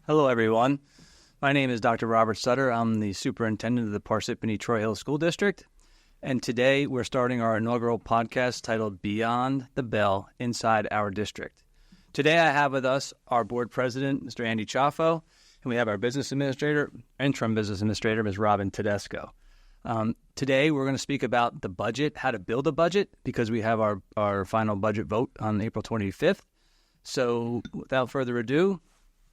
Hello, everyone. My name is Dr. Robert Sutter. I'm the superintendent of the Parsippany Troy Hill School District. And today we're starting our inaugural podcast titled Beyond the Bell Inside Our District. Today I have with us our board president, Mr. Andy Chaffo, and we have our business administrator, interim business administrator, Ms. Robin Tedesco. Today we're going to speak about the budget, how to build a budget, because we have our final budget vote on April 25th. So without further ado,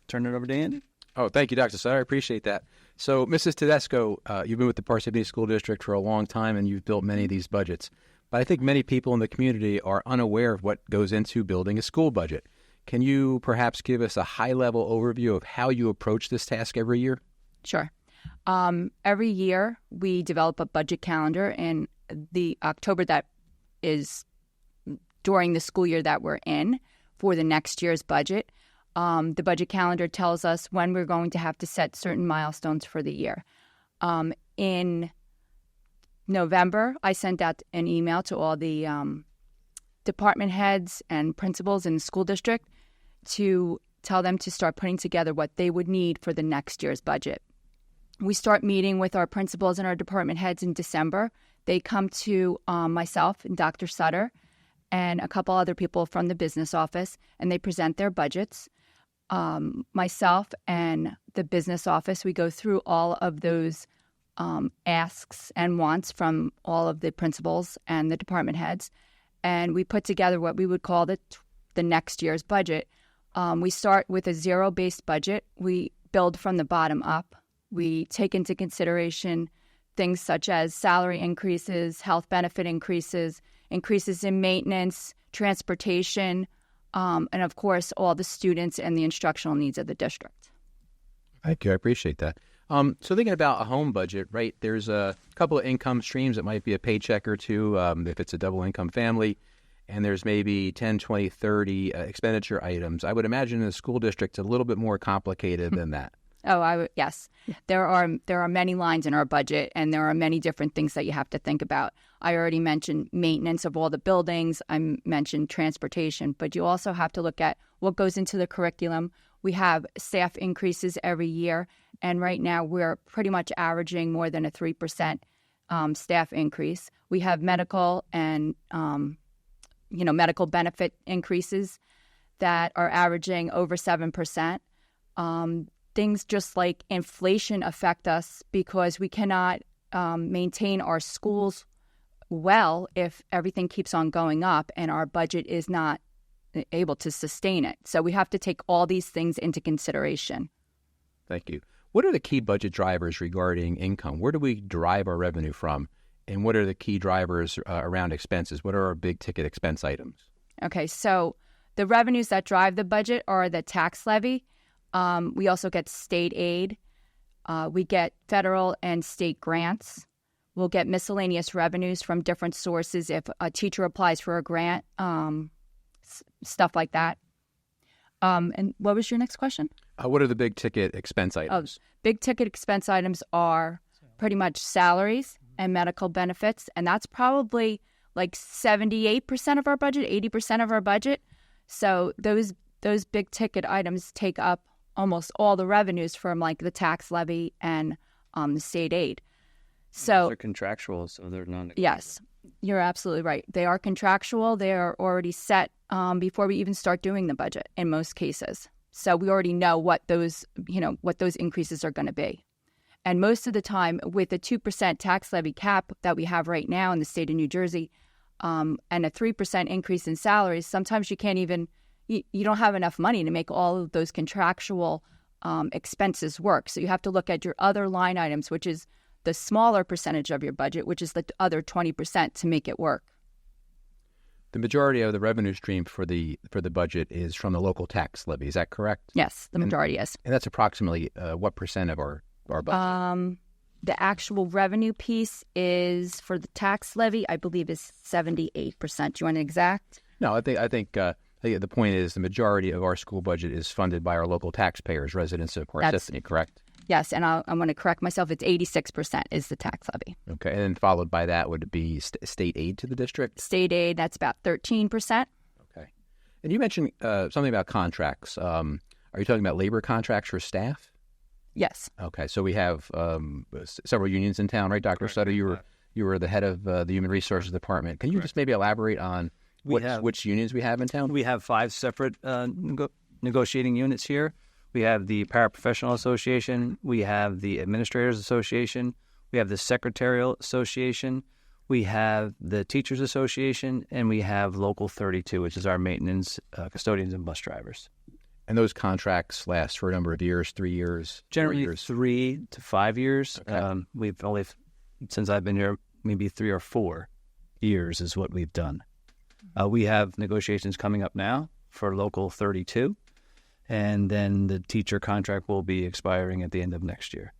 turn it over to Andy. Oh, thank you, Dr. Sutter. I appreciate that. So, Mrs. Tedesco, you've been with the Parsippany School District for a long time, and you've built many of these budgets. But I think many people in the community are unaware of what goes into building a school budget. Can you perhaps give us a high-level overview of how you approach this task every year? Sure. Every year, we develop a budget calendar in the October that is during the school year that we're in for the next year's budget. The budget calendar tells us when we're going to have to set certain milestones for the year. In November, I sent out an email to all the department heads and principals in the school district to tell them to start putting together what they would need for the next year's budget. We start meeting with our principals and our department heads in December. They come to myself and Dr. Sutter and a couple other people from the business office, and they present their budgets. Myself and the business office, we go through all of those asks and wants from all of the principals and the department heads, and we put together what we would call the next year's budget. We start with a zero-based budget. We build from the bottom up. We take into consideration things such as salary increases, health benefit increases, increases in maintenance, transportation, and of course, all the students and the instructional needs of the district. Thank you. I appreciate that. So thinking about a home budget, right, there's a couple of income streams. It might be a paycheck or two if it's a double-income family, and there's maybe 10, 20, 30 expenditure items. I would imagine in a school district it's a little bit more complicated than that. Yes. There are many lines in our budget, and there are many different things that you have to think about. I already mentioned maintenance of all the buildings. I mentioned transportation, but you also have to look at what goes into the curriculum. We have staff increases every year, and right now we're pretty much averaging more than a 3% staff increase. We have medical and medical benefit increases that are averaging over 7%. Things just like inflation affect us because we cannot maintain our schools well if everything keeps on going up and our budget is not able to sustain it. So we have to take all these things into consideration. Thank you. What are the key budget drivers regarding income? Where do we derive our revenue from? And what are the key drivers around expenses? What are our big ticket expense items? Okay, so the revenues that drive the budget are the tax levy. We also get state aid. We get federal and state grants. We'll get miscellaneous revenues from different sources if a teacher applies for a grant, stuff like that. And what was your next question? What are the big ticket expense items? Big ticket expense items are pretty much salaries and medical benefits, and that's probably like 78% of our budget, 80% of our budget. So those big ticket items take up almost all the revenues from like the tax levy and the state aid. So they're contractual, so they're non-negotiable. Yes, you're absolutely right. They are contractual. They are already set before we even start doing the budget in most cases. So we already know what those increases are going to be. And most of the time with the 2% tax levy cap that we have right now in the state of New Jersey and a 3% increase in salaries, sometimes you can't even you don't have enough money to make all of those contractual expenses work. So you have to look at your other line items, which is the smaller percentage of your budget, which is the other 20% to make it work. The majority of the revenue stream for the budget is from the local tax levy. Is that correct? Yes, the majority is. And that's approximately what percent of our budget? The actual revenue piece is for the tax levy, I believe, is 78%. Do you want an exact? No, I think the point is the majority of our school budget is funded by our local taxpayers, residents of Parsippany, correct? Yes, and I'm going to correct myself. It's 86% is the tax levy. Okay, and then followed by that would be state aid to the district? State aid, that's about 13%. Okay. And you mentioned something about contracts. Are you talking about labor contracts for staff? Yes. Okay, so we have several unions in town, right, Dr. Sutter? You were the head of the Human Resources Department. Can you just maybe elaborate on which unions we have in town? We have 5 separate negotiating units here. We have the Paraprofessional Association. We have the Administrators Association. We have the Secretarial Association. We have the Teachers Association, and we have Local 32, which is our maintenance, custodians, and bus drivers. And those contracts last for a number of years, 3 years? Generally 3 to 5 years. Okay. We've only, since I've been here, maybe 3 or 4 years is what we've done. We have negotiations coming up now for Local 32, and then the teacher contract will be expiring at the end of next year.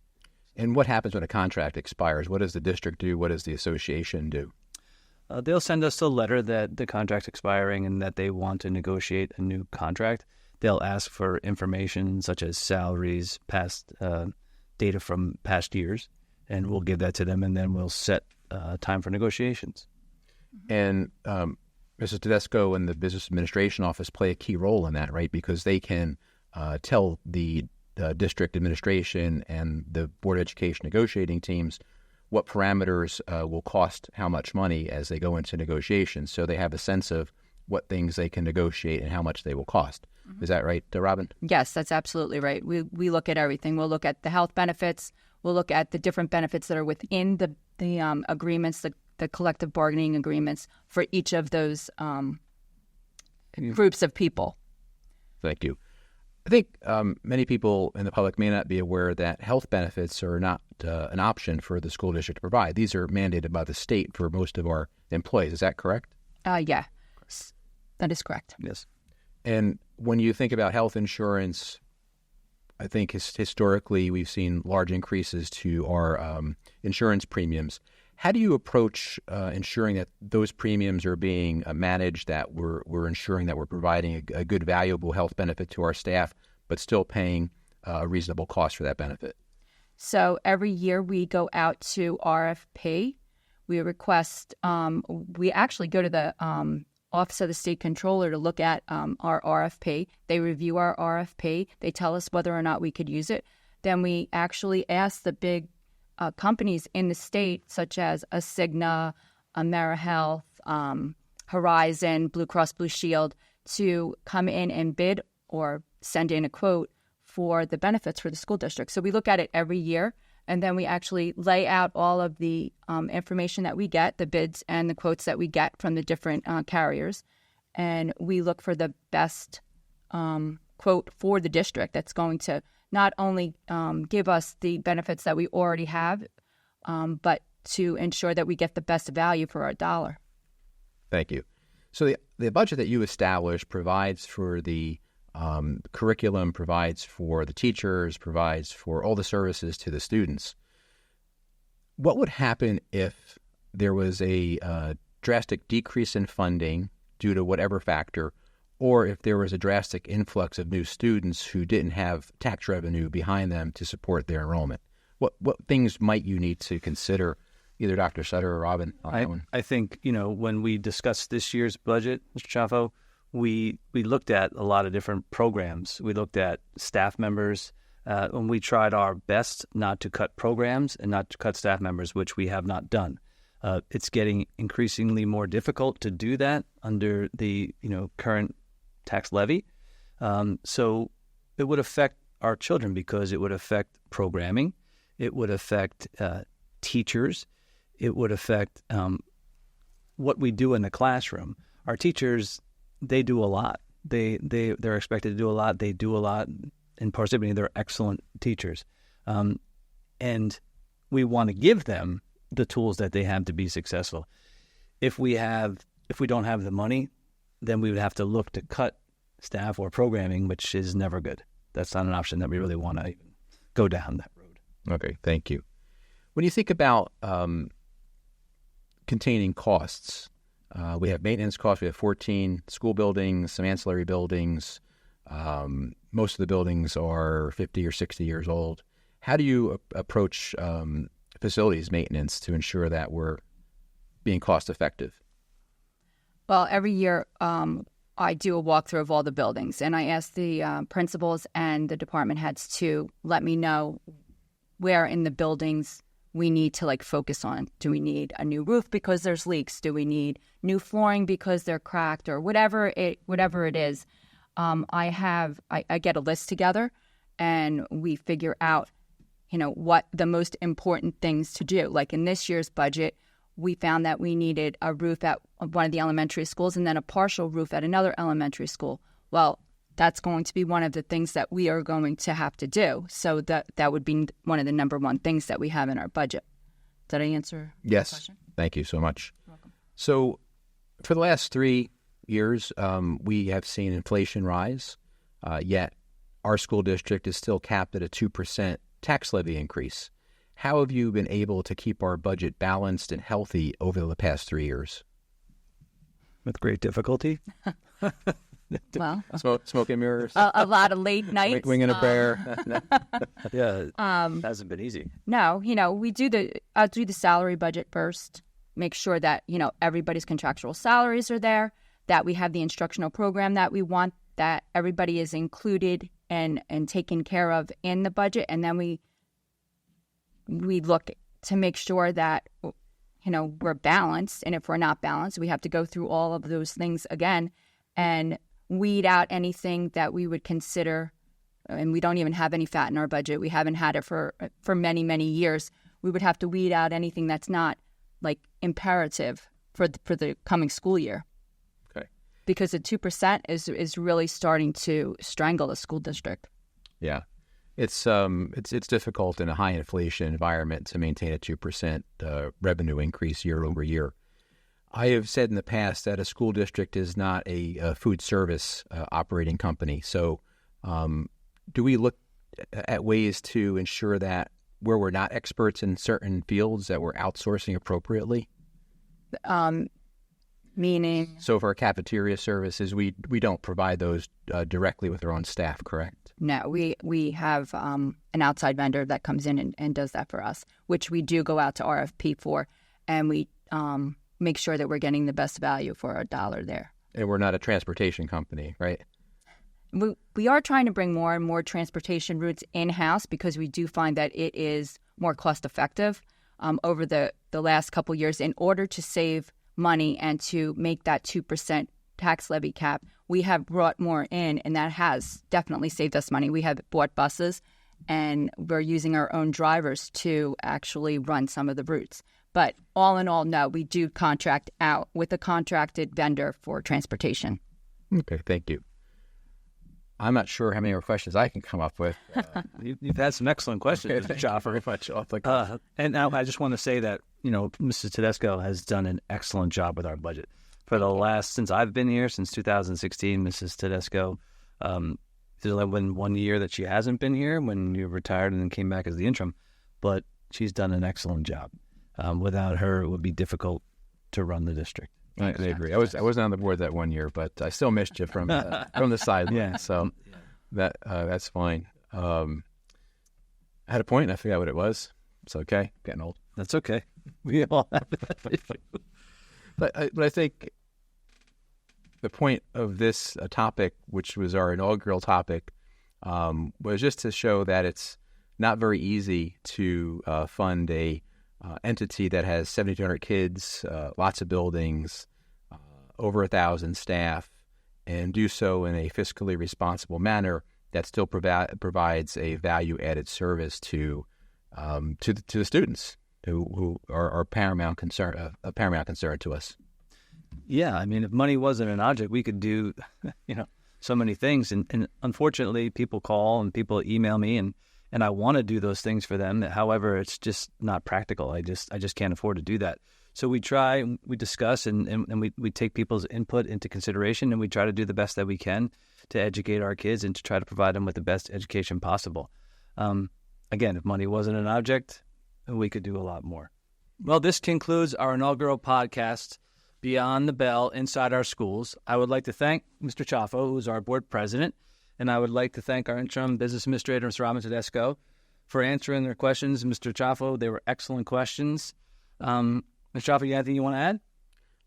And what happens when a contract expires? What does the district do? What does the association do? They'll send us a letter that the contract's expiring and that they want to negotiate a new contract. They'll ask for information such as salaries, past data from past years, and we'll give that to them, and then we'll set time for negotiations. And Mrs. Tedesco and the Business Administration Office play a key role in that, right? Because they can tell the district administration and the Board of Education negotiating teams what parameters will cost how much money as they go into negotiations. So they have a sense of what things they can negotiate and how much they will cost. Is that right, Robin? Yes, that's absolutely right. We look at everything. We'll look at the health benefits. We'll look at the different benefits that are within the agreements, the collective bargaining agreements for each of those groups of people. Thank you. I think many people in the public may not be aware that health benefits are not an option for the school district to provide. These are mandated by the state for most of our employees. Is that correct? Yeah, that is correct. Yes. And when you think about health insurance, I think historically we've seen large increases to our insurance premiums. How do you approach ensuring that those premiums are being managed, that we're ensuring that we're providing a good, valuable health benefit to our staff, but still paying a reasonable cost for that benefit? So every year we go out to RFP. We request, we actually go to the Office of the State Controller to look at our RFP. They review our RFP. They tell us whether or not we could use it. Then we actually ask the big companies in the state, such as Cigna, AmeriHealth, Horizon, Blue Cross Blue Shield, to come in and bid or send in a quote for the benefits for the school district. So we look at it every year, and then we actually lay out all of the information that we get, the bids and the quotes that we get from the different carriers, and we look for the best quote for the district that's going to not only give us the benefits that we already have, but to ensure that we get the best value for our dollar. Thank you. So the budget that you established provides for the curriculum, provides for the teachers, provides for all the services to the students. What would happen if there was a drastic decrease in funding due to whatever factor, or if there was a drastic influx of new students who didn't have tax revenue behind them to support their enrollment? What things might you need to consider, either Dr. Sutter or Robin? I think, when we discussed this year's budget, Mr. Chaffo, we looked at a lot of different programs. We looked at staff members, and we tried our best not to cut programs and not to cut staff members, which we have not done. It's getting increasingly more difficult to do that under the current tax levy. So it would affect our children because it would affect programming. It would affect teachers. It would affect what we do in the classroom. Our teachers, they do a lot. They're expected to do a lot. They do a lot. In Parsippany, they're excellent teachers. And we want to give them the tools that they have to be successful. If we don't have the money, then we would have to look to cut staff or programming, which is never good. That's not an option that we really want to even go down that road. Okay, thank you. When you think about containing costs, we have maintenance costs. We have 14 school buildings, some ancillary buildings. Most of the buildings are 50 or 60 years old. How do you approach facilities maintenance to ensure that we're being cost effective? Well, every year I do a walkthrough of all the buildings, and I ask the principals and the department heads to let me know where in the buildings we need to focus on. Do we need a new roof because there's leaks? Do we need new flooring because they're cracked, or whatever it is? I get a list together, and we figure out, what the most important things to do. Like in this year's budget, we found that we needed a roof at one of the elementary schools and then a partial roof at another elementary school. Well, that's going to be one of the things that we are going to have to do. So that would be one of the number one things that we have in our budget. Did I answer Yes. your question? Thank you so much. You're welcome. So for the last 3 years, we have seen inflation rise, yet our school district is still capped at a 2% tax levy increase. How have you been able to keep our budget balanced and healthy over the past 3 years? With great difficulty. Well, Smoke and mirrors, a lot of late nights. winging a prayer. Yeah, hasn't been easy. No, I'll do the salary budget first. Make sure that, everybody's contractual salaries are there, that we have the instructional program that we want, that everybody is included and taken care of in the budget. And then we look to make sure that, we're balanced. And if we're not balanced, we have to go through all of those things again and weed out anything that we would consider. And we don't even have any fat in our budget. We haven't had it for many, many years. We would have to weed out anything that's not imperative for the coming school year. Okay. Because the 2% is really starting to strangle the school district. Yeah. It's difficult in a high inflation environment to maintain a 2% revenue increase year over year. I have said in the past that a school district is not a food service operating company. So do we look at ways to ensure that where we're not experts in certain fields that we're outsourcing appropriately? Meaning? So for our cafeteria services, we don't provide those directly with our own staff, correct? No, we have an outside vendor that comes in and does that for us, which we do go out to RFP for, and we make sure that we're getting the best value for our dollar there. And we're not a transportation company, right? We are trying to bring more and more transportation routes in-house because we do find that it is more cost-effective over the last couple years. In order to save money and to make that 2% tax levy cap, we have brought more in, and that has definitely saved us money. We have bought buses, and we're using our own drivers to actually run some of the routes. But all in all, no, we do contract out with a contracted vendor for transportation. Okay, thank you. I'm not sure how many more questions I can come up with. You've had some excellent questions, Mr. Schaffer. Very much off the And now I just want to say that, Mrs. Tedesco has done an excellent job with our budget. For the last, since I've been here, since 2016, Mrs. Tedesco, there's only been 1 year that she hasn't been here when you retired and then came back as the interim, but she's done an excellent job. Without her, it would be difficult to run the district. I agree. I wasn't on the board that 1 year, but I still missed you from the sideline. Yeah. So that's fine. I had a point, and I forgot what it was. It's okay. Getting old. That's okay. We all have it. But I think the point of this topic, which was our inaugural topic, was just to show that it's not very easy to fund a entity that has 7,200 kids, lots of buildings, over 1,000 staff, and do so in a fiscally responsible manner that still provides a value-added service to the students who are paramount concern, a paramount concern to us. Yeah, I mean, if money wasn't an object, we could do, so many things. And unfortunately, people call and people email me, and I want to do those things for them. However, it's just not practical. I just can't afford to do that. So we try, we discuss, and we take people's input into consideration, and we try to do the best that we can to educate our kids and to try to provide them with the best education possible. Again, if money wasn't an object, we could do a lot more. Well, this concludes our inaugural podcast, Beyond the Bell, Inside Our Schools. I would like to thank Mr. Chaffo, who is our board president, and I would like to thank our interim business administrator, Mr. Robin Tedesco, for answering their questions. Mr. Chaffo, they were excellent questions. Mr. Chaffo, you have anything you want to add?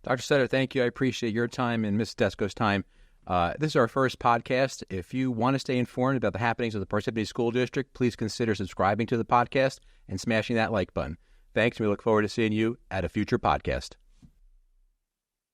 Dr. Sutter, thank you. I appreciate your time and Ms. Tedesco's time. This is our first podcast. If you want to stay informed about the happenings of the Parsippany School District, please consider subscribing to the podcast and smashing that like button. Thanks, and we look forward to seeing you at a future podcast.